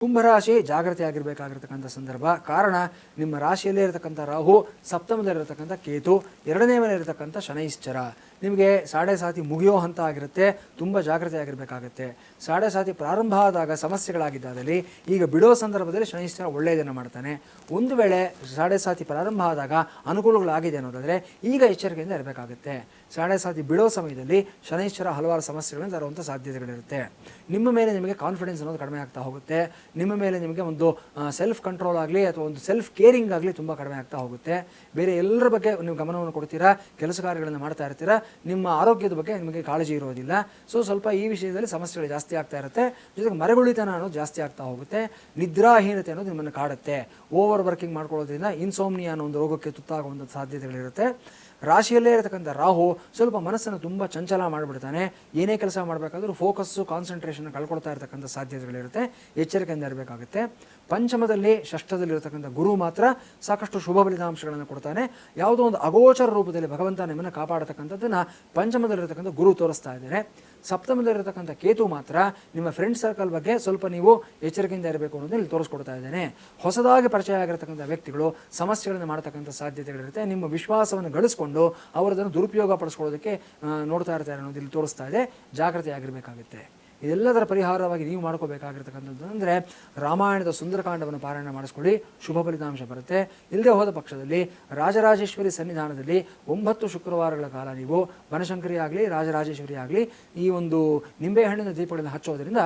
ಕುಂಭರಾಶಿ ಜಾಗೃತಿಯಾಗಿರಬೇಕಾಗಿರ್ತಕ್ಕಂಥ ಸಂದರ್ಭ. ಕಾರಣ ನಿಮ್ಮ ರಾಶಿಯಲ್ಲೇ ಇರತಕ್ಕಂಥ ರಾಹು, ಸಪ್ತಮದಲ್ಲಿರತಕ್ಕಂಥ ಕೇತು, ಎರಡನೇ ಮನೆ ಇರತಕ್ಕಂಥ ಶನೈಶ್ಚರ ನಿಮಗೆ ಸಾಡೆ ಸಾತಿ ಮುಗಿಯೋ ಹಂತ ಆಗಿರುತ್ತೆ. ತುಂಬ ಜಾಗೃತಿಯಾಗಿರಬೇಕಾಗುತ್ತೆ. ಸಾಡೆ ಸಾತಿ ಪ್ರಾರಂಭ ಆದಾಗ ಸಮಸ್ಯೆಗಳಾಗಿದ್ದಾದಲ್ಲಿ ಈಗ ಬಿಡೋ ಸಂದರ್ಭದಲ್ಲಿ ಶನೈಶ್ಚರ ಒಳ್ಳೆಯದನ್ನು ಮಾಡ್ತಾನೆ. ಒಂದು ವೇಳೆ ಸಾಡೆ ಸಾತಿ ಪ್ರಾರಂಭ ಆದಾಗ ಅನುಕೂಲಗಳಾಗಿದೆ ಅನ್ನೋದಾದರೆ ಈಗ ಎಚ್ಚರಿಕೆಯಿಂದ ಇರಬೇಕಾಗುತ್ತೆ. ಸಾಡೆ ಸಾತಿ ಬಿಡೋ ಸಮಯದಲ್ಲಿ ಶನೈಶ್ಚರ ಹಲವಾರು ಸಮಸ್ಯೆಗಳನ್ನು ತರುವಂಥ ಸಾಧ್ಯತೆಗಳಿರುತ್ತೆ. ನಿಮ್ಮ ಮೇಲೆ ನಿಮಗೆ ಕಾನ್ಫಿಡೆನ್ಸ್ ಅನ್ನೋದು ಕಡಿಮೆ ಆಗ್ತಾ ಹೋಗುತ್ತೆ. ನಿಮ್ಮ ಮೇಲೆ ನಿಮಗೆ ಒಂದು ಸೆಲ್ಫ್ ಕಂಟ್ರೋಲ್ ಆಗಲಿ ಅಥವಾ ಒಂದು ಸೆಲ್ಫ್ ಕೇರಿಂಗ್ ಆಗಲಿ ತುಂಬ ಕಡಿಮೆ ಆಗ್ತಾ ಹೋಗುತ್ತೆ. ಬೇರೆ ಎಲ್ಲರ ಬಗ್ಗೆ ನೀವು ಗಮನವನ್ನು ಕೊಡ್ತೀರಾ, ಕೆಲಸ ಕಾರ್ಯಗಳನ್ನು ಮಾಡ್ತಾ ಇರ್ತೀರಾ, ನಿಮ್ಮ ಆರೋಗ್ಯದ ಬಗ್ಗೆ ನಿಮಗೆ ಕಾಳಜಿ ಇರೋದಿಲ್ಲ. ಸ್ವಲ್ಪ ಈ ವಿಷಯದಲ್ಲಿ ಸಮಸ್ಯೆಗಳು ಜಾಸ್ತಿ ಆಗ್ತಾ ಇರುತ್ತೆ. ಜೊತೆಗೆ ಮರೆಗುಳಿತನ ಅನ್ನೋದು ಜಾಸ್ತಿ ಆಗ್ತಾ ಹೋಗುತ್ತೆ. ನಿದ್ರಾಹೀನತೆ ಅನ್ನೋದು ನಿಮ್ಮನ್ನು ಕಾಡುತ್ತೆ. ಓವರ್ ವರ್ಕಿಂಗ್ ಮಾಡ್ಕೊಳ್ಳೋದ್ರಿಂದ ಇನ್ಸೋಮ್ನಿಯಾ ಅನ್ನೋ ಒಂದು ರೋಗಕ್ಕೆ ತುತ್ತಾಗುವಂಥ ಸಾಧ್ಯತೆಗಳಿರುತ್ತೆ. ರಾಶಿಯಲ್ಲೇ ಇರತಕ್ಕಂಥ ರಾಹು ಸ್ವಲ್ಪ ಮನಸ್ಸನ್ನು ತುಂಬ ಚಂಚಲ ಮಾಡಿಬಿಡ್ತಾನೆ. ಏನೇ ಕೆಲಸ ಮಾಡಬೇಕಾದ್ರೂ ಫೋಕಸ್ಸು, ಕಾನ್ಸಂಟ್ರೇಷನ್ ಕಳ್ಕೊಳ್ತಾ ಇರತಕ್ಕಂಥ ಸಾಧ್ಯತೆಗಳಿರುತ್ತೆ. ಎಚ್ಚರಿಕೆಯಿಂದ ಇರಬೇಕಾಗುತ್ತೆ. ಪಂಚಮದಲ್ಲಿ, ಷಷ್ಠದಲ್ಲಿರತಕ್ಕಂಥ ಗುರು ಮಾತ್ರ ಸಾಕಷ್ಟು ಶುಭ ಫಲಿತಾಂಶಗಳನ್ನು ಕೊಡ್ತಾನೆ. ಯಾವುದೋ ಒಂದು ಅಗೋಚರ ರೂಪದಲ್ಲಿ ಭಗವಂತ ನಿಮ್ಮನ್ನು ಕಾಪಾಡತಕ್ಕಂಥದ್ದನ್ನು ಪಂಚಮದಲ್ಲಿರತಕ್ಕಂಥ ಗುರು ತೋರಿಸ್ತಾ ಇದ್ದಾರೆ. ಸಪ್ತಮದಲ್ಲಿರತಕ್ಕಂಥ ಕೇತು ಮಾತ್ರ ನಿಮ್ಮ ಫ್ರೆಂಡ್ ಸರ್ಕಲ್ ಬಗ್ಗೆ ಸ್ವಲ್ಪ ನೀವು ಎಚ್ಚರಿಕೆಯಿಂದ ಇರಬೇಕು ಅನ್ನೋದನ್ನು ಇಲ್ಲಿ ತೋರಿಸ್ಕೊಡ್ತಾ ಇದ್ದೇನೆ. ಹೊಸದಾಗಿ ಪರಿಚಯ ಆಗಿರತಕ್ಕಂಥ ವ್ಯಕ್ತಿಗಳು ಸಮಸ್ಯೆಗಳನ್ನು ಮಾಡ್ತಕ್ಕಂಥ ಸಾಧ್ಯತೆಗಳಿರುತ್ತೆ. ನಿಮ್ಮ ವಿಶ್ವಾಸವನ್ನು ಗಳಿಸ್ಕೊಂಡು ಅವರದನ್ನು ದುರುಪಯೋಗ ಪಡಿಸ್ಕೊಳ್ಳೋದಕ್ಕೆ ನೋಡ್ತಾ ಇರ್ತಾರೆ ಅನ್ನೋದು ಇಲ್ಲಿ ತೋರಿಸ್ತಾ ಇದೆ. ಜಾಗೃತಿಯಾಗಿರಬೇಕಾಗುತ್ತೆ. ಇದೆಲ್ಲದರ ಪರಿಹಾರವಾಗಿ ನೀವು ಮಾಡ್ಕೋಬೇಕಾಗಿರ್ತಕ್ಕಂಥದ್ದು ಅಂದರೆ ರಾಮಾಯಣದ ಸುಂದರಕಾಂಡವನ್ನು ಪಾರಾಯಣ ಮಾಡಿಸ್ಕೊಳ್ಳಿ, ಶುಭ ಫಲಿತಾಂಶ ಬರುತ್ತೆ. ಇಲ್ಲದೆ ಹೋದ ಪಕ್ಷದಲ್ಲಿ ರಾಜರಾಜೇಶ್ವರಿ ಸನ್ನಿಧಾನದಲ್ಲಿ 9 ಶುಕ್ರವಾರಗಳ ಕಾಲ ನೀವು ಬನಶಂಕರಿ ಆಗಲಿ, ರಾಜರಾಜೇಶ್ವರಿ ಆಗಲಿ ಈ ಒಂದು ನಿಂಬೆಹಣ್ಣಿನ ದೀಪಗಳನ್ನು ಹಚ್ಚೋದ್ರಿಂದ